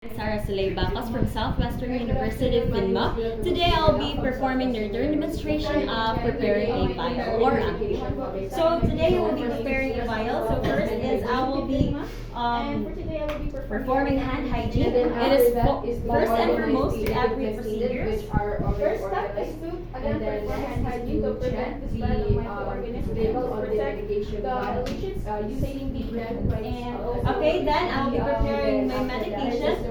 Sarah Soleil Bacos from Southwestern University of Finma. Today I'll be performing the return demonstration of preparing a vial or ampoule. So today we'll be preparing a vial. So first is I will be performing hand hygiene. It is first and foremost to every procedure. First step is to again perform hand hygiene to prevent the spread of microorganisms and to protect the lesions using the and Okay, then I'll be preparing my medication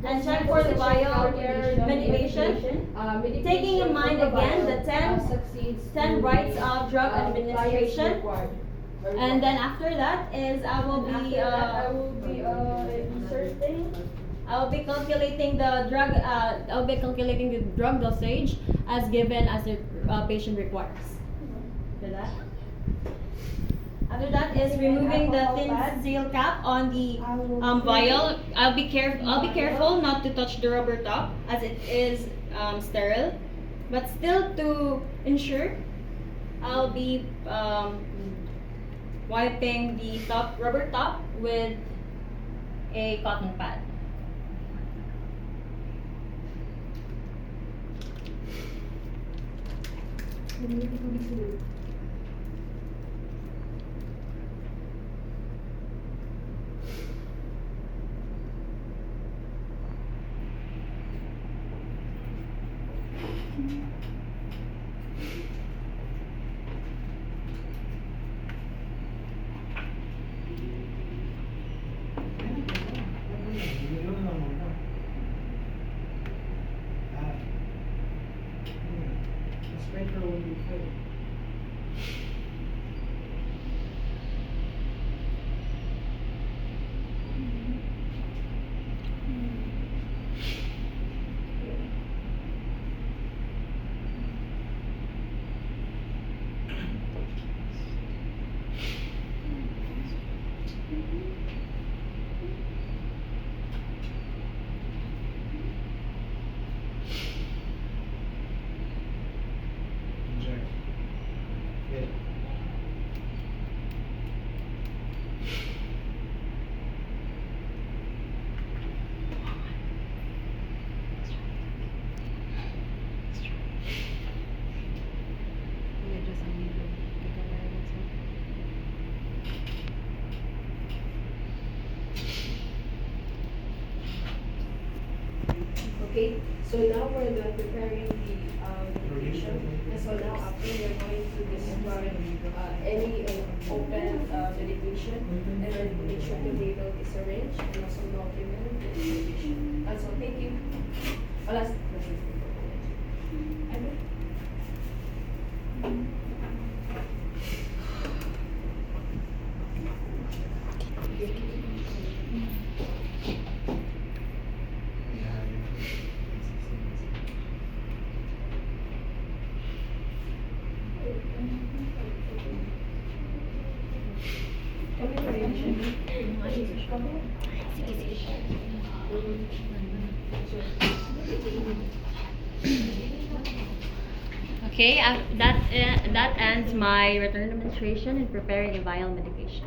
and check for the vial medication. Taking in mind again the 10 rights of drug administration. And then after that is I will be inserting. I'll be calculating the drug. I'll be calculating the drug dosage as given as the patient requires. After that is removing the thin seal cap on the vial. I'll be careful not to touch the rubber top as it is sterile. But still to ensure, I'll be wiping the rubber top with a cotton pad. Okay, so now we're done preparing the medication. And so now after we're going to describe any open medication and then make sure the label is arranged and also document the medication. And so thank you. Last question. Okay, that ends my return demonstration in preparing a vial medication.